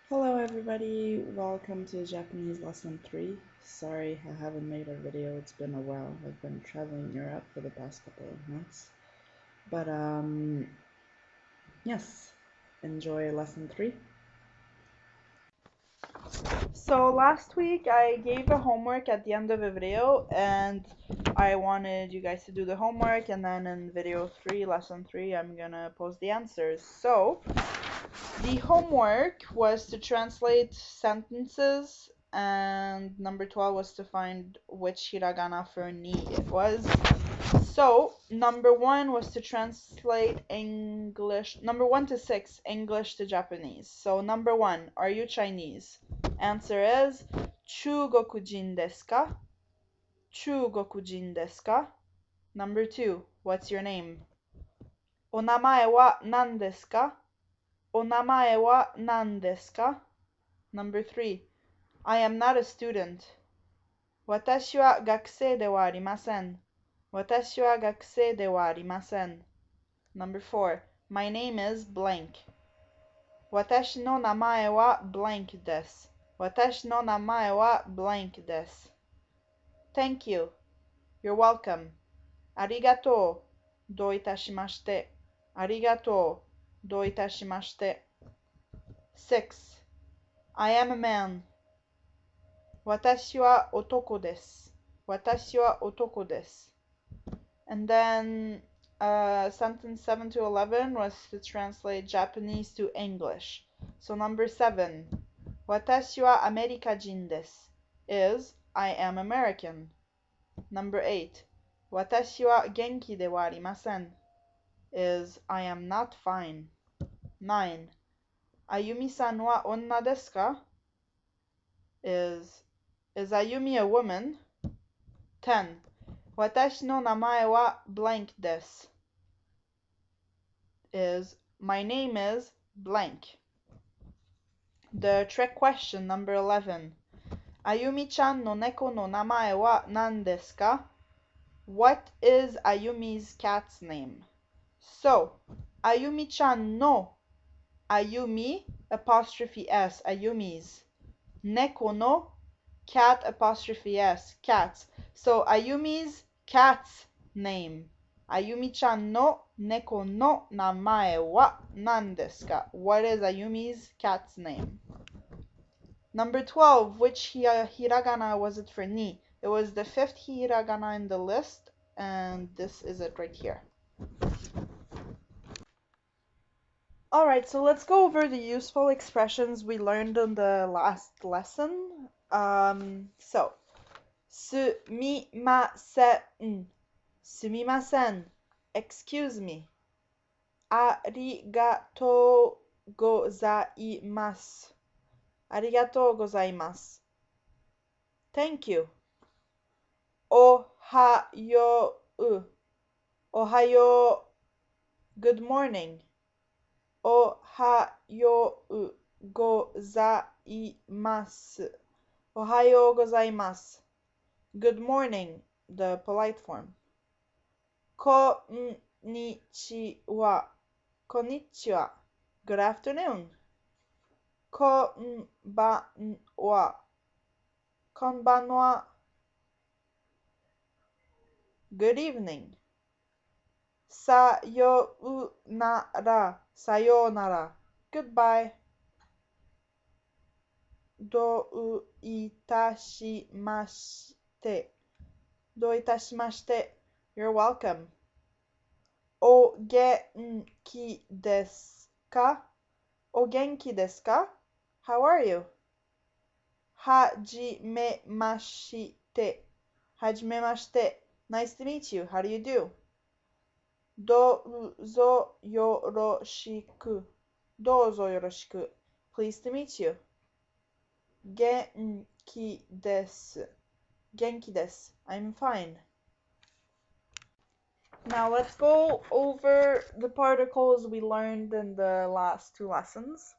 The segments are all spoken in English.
Hello everybody, welcome to Japanese lesson 3. Sorry I haven't made a video, it's been a while. I've been traveling Europe for the past couple of months. But yes, enjoy lesson 3. So last week I gave a homework at the end of a video and I wanted you guys to do the homework, and then in video 3, lesson 3, I'm gonna post the answers. So the homework was to translate sentences, and number 12 was to find which hiragana for ni it was. So number 1 was to translate English, number 1 to 6, English to Japanese. So number 1, are you Chinese? Answer is Chugokujin desu ka? Chugokujin desu ka? Number 2, what's your name? Onamae wa nan desu ka? Onamae wa nan desu ka? Number 3, I am not a student. Watashi wa gakusei de wa arimasen. Watashi wa gakusei de wa arimasen. Number 4, my name is blank. Watashi no namae wa blank desu. Watashi no namae wa blank desu. Thank you. You're welcome. Arigatou. Dou itashimashite. Arigatou. Dou itashimashite. 6, I am a man. Watashi wa otoko desu. Watashi wa otoko desu. And then sentence 7 to 11 was to translate Japanese to English. So number 7, Watashi wa Amerikajin desu is I am American. Number 8, Watashi wa genki de wa arimasen is I am not fine. 9, Ayumi-san wa onna desu ka is Ayumi a woman? 10, Watashi no namae wa blank desu is my name is blank. The trick question number 11. Ayumi-chan no neko no namae wa nan desu ka? What is Ayumi's cat's name? So, Ayumi-chan no, Ayumi apostrophe s, Ayumi's. Neko no, cat apostrophe s, cats. So Ayumi's cat's name. Ayumi-chan no neko no namae wa nan desu ka? What is Ayumi's cat's name? Number 12, which hiragana was it for ni? It was the 5th hiragana in the list, and this is it right here. Alright, so let's go over the useful expressions we learned in the last lesson. So, sumimasen, sumimasen, excuse me. Arigatou gozaimasu, arigatou gozaimasu. Thank you. Ohayou, ohayo, good morning. Ohayou gozaimasu, ohayou gozaimasu. Good morning, the polite form. Konnichiwa, konnichiwa, good afternoon. Konbanwa, konbanwa, good evening. Sayonara, sayonara, goodbye. Dou itashimashite, dou itashimashite, you're welcome. O genki desu ka? O genki desu ka? How are you? Hajimemashite, hajimemashite, nice to meet you. How do you do? Douzo yoroshiku, douzo yoroshiku, pleased to meet you. Genki desu, genki desu, I'm fine. Now let's go over the particles we learned in the last 2 lessons.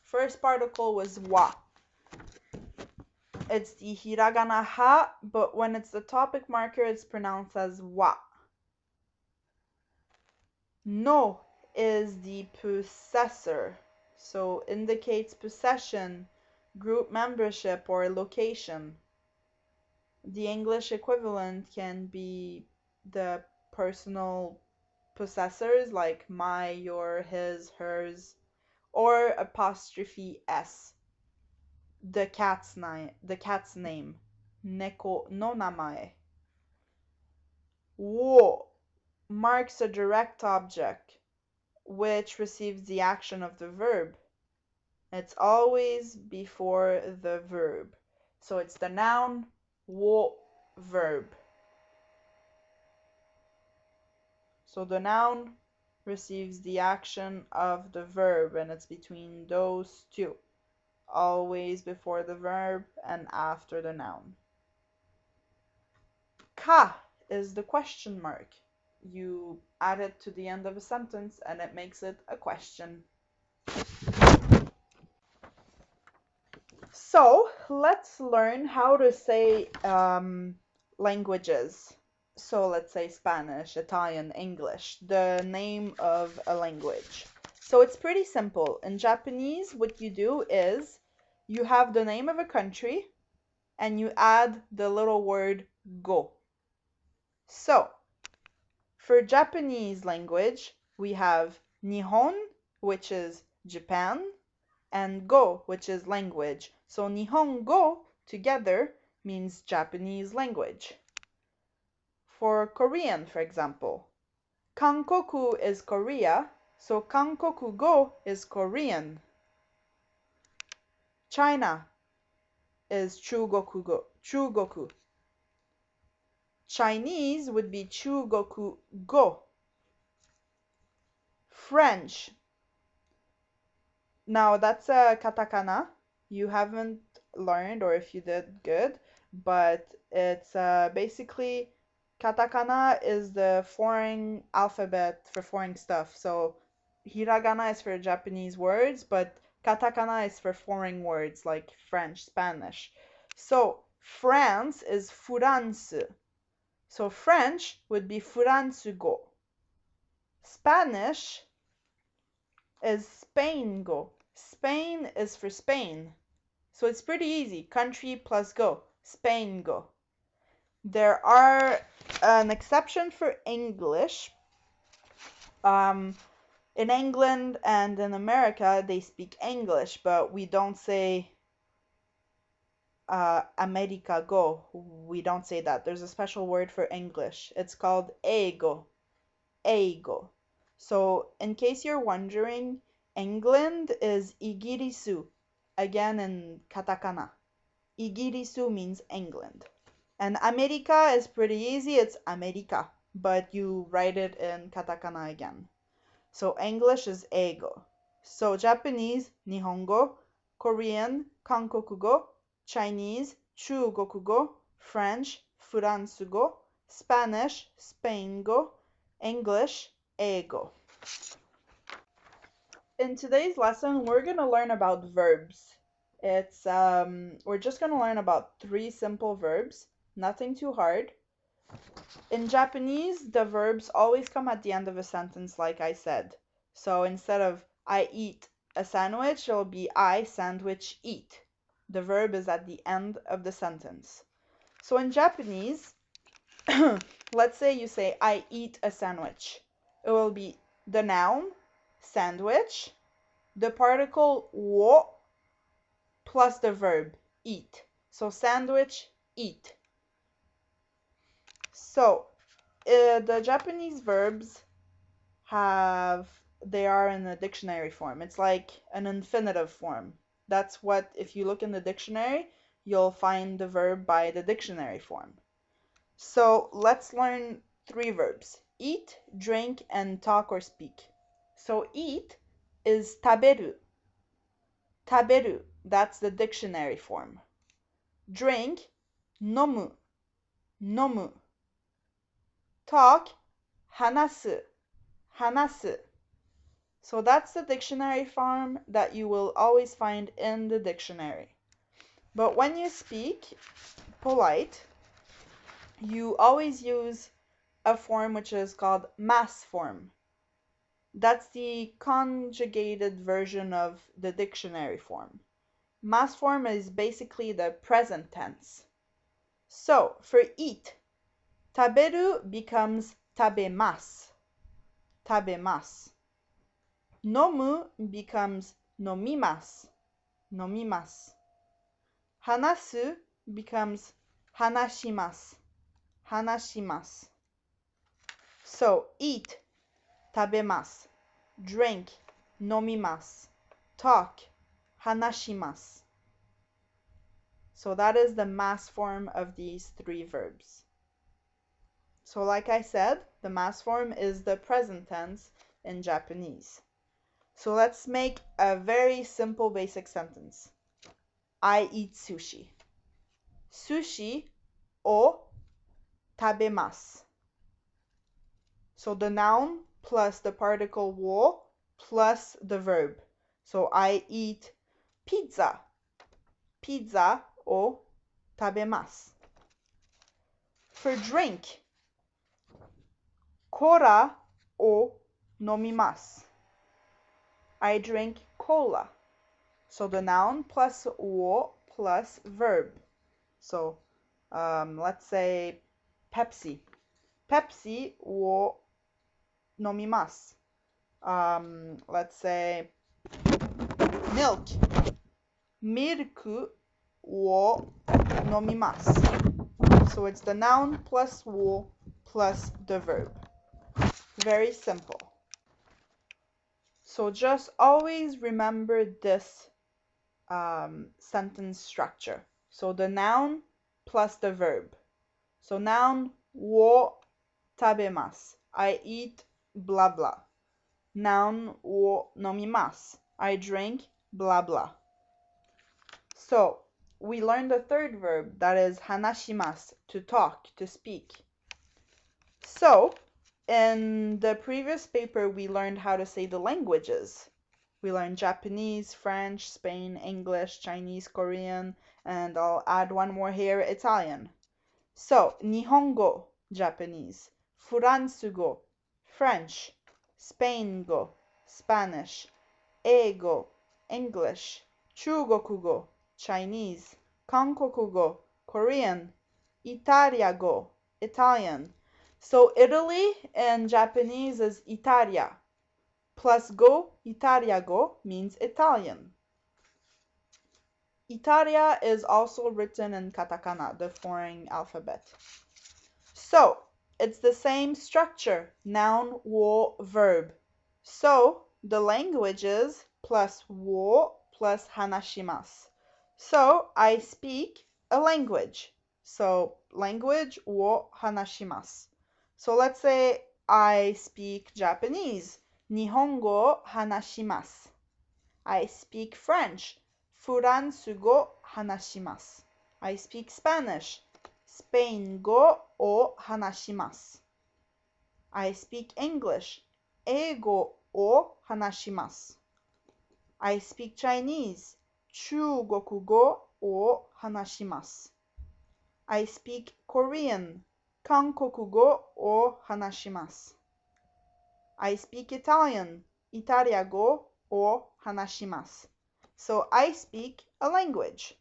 First particle was wa. It's the hiragana ha, but when it's the topic marker, it's pronounced as wa. No is the possessor. So indicates possession, group membership, or location. The English equivalent can be the personal possessors like my, your, his, hers, or apostrophe s. The cat's name. Neko no namae. Wo marks a direct object which receives the action of the verb. It's always before the verb. So it's the noun wo verb. So the noun receives the action of the verb, and it's between those two. Always before the verb and after the noun. Ka is the question mark. You add it to the end of a sentence and it makes it a question. So let's learn how to say languages. So let's say Spanish, Italian, English, the name of a language. So it's pretty simple. In Japanese, what you do is you have the name of a country and you add the little word go. So for Japanese language, we have Nihon, which is Japan, and Go, which is language. So Nihongo together means Japanese language. For Korean, for example, Kankoku is Korea, so Kankoku-go is Korean. China is Chugoku. Chinese would be Chugoku-go. French. Now that's a katakana. You haven't learned, or if you did, good. But it's basically katakana is the foreign alphabet for foreign stuff. So hiragana is for Japanese words, but katakana is for foreign words like French, Spanish. So France is France. So French would be Francugo. Spanish is Spain-go. Spain is for Spain. So it's pretty easy. Country plus go. Spain-go. There are an exception for English. In England and in America, they speak English, but we don't say America go. We don't say that. There's a special word for English. It's called eigo. Eigo. So in case you're wondering, England is Igirisu. Again in katakana. Igirisu means England. And America is pretty easy. It's America. But you write it in katakana again. So English is eigo. So Japanese, Nihongo. Korean, Kankokugo. Chinese, Chugokugo. French, Furansugo. Spanish, Spaingo. English, eigo. In today's lesson, we're going to learn about verbs. We're just going to learn about 3 simple verbs, nothing too hard. In Japanese, the verbs always come at the end of a sentence, like I said. So instead of I eat a sandwich, it'll be I sandwich eat. The verb is at the end of the sentence. So in Japanese, let's say you say I eat a sandwich. It will be the noun, sandwich, the particle wo, plus the verb eat. So sandwich, eat. So the Japanese verbs they are in a dictionary form. It's like an infinitive form. That's what, if you look in the dictionary, you'll find the verb by the dictionary form. So let's learn 3 verbs. Eat, drink, and talk or speak. So eat is taberu. Taberu, that's the dictionary form. Drink, nomu. Nomu. Talk, hanasu. Hanasu. So that's the dictionary form that you will always find in the dictionary. But when you speak polite, you always use a form which is called mass form. That's the conjugated version of the dictionary form. Mass form is basically the present tense. So, for eat, taberu becomes tabemasu. Tabemasu. Nomu becomes nomimasu. Nomimasu. Hanasu becomes hanashimasu. Hanashimasu. So, eat, tabemasu. Drink, nomimasu. Talk, hanashimasu. So that is the mass form of these three verbs. So like I said, the mass form is the present tense in Japanese. So let's make a very simple basic sentence. I eat sushi. Sushi o tabemasu. So the noun plus the particle wo plus the verb. So I eat pizza. Pizza o tabemasu. For drink, Kora o nomimasu. I drink cola. So the noun plus wo plus verb. So let's say Pepsi. Pepsi wo nomimasu. Let's say milk. Milk wo nomimasu. So it's the noun plus wo plus the verb. Very simple. So just always remember this sentence structure. So the noun plus the verb. So noun wo tabemasu. I eat blah blah. Noun wo nomimasu. I drink blah blah. So we learned the third verb, that is hanashimasu, to talk, to speak. So in the previous paper, we learned how to say the languages. We learned Japanese, French, Spain, English, Chinese, Korean, and I'll add one more here, Italian. So, Nihongo, Japanese, Furansugo, French, Spaingo, Spanish, Eigo, English, Chugokugo, Chinese, Kankokugo, Korean, Italiago, Italian. So Italy in Japanese is Italia, plus go, Italiago, means Italian. Italia is also written in katakana, the foreign alphabet. So it's the same structure, noun, wo, verb. So the languages plus wo plus hanashimasu. So I speak a language. So language wo hanashimasu. So let's say I speak Japanese. Nihongo hanashimasu. I speak French. Furansugo hanashimasu. I speak Spanish. Spaingo o hanashimasu. I speak English. Eigo o hanashimasu. I speak Chinese. Chugokugo o hanashimasu. I speak Korean. Kankokugo o hanashimasu. I speak Italian. Italiago o hanashimasu. So I speak a language.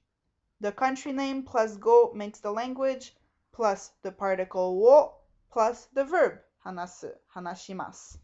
The country name plus go makes the language, plus the particle wo, plus the verb hanasu, hanashimasu.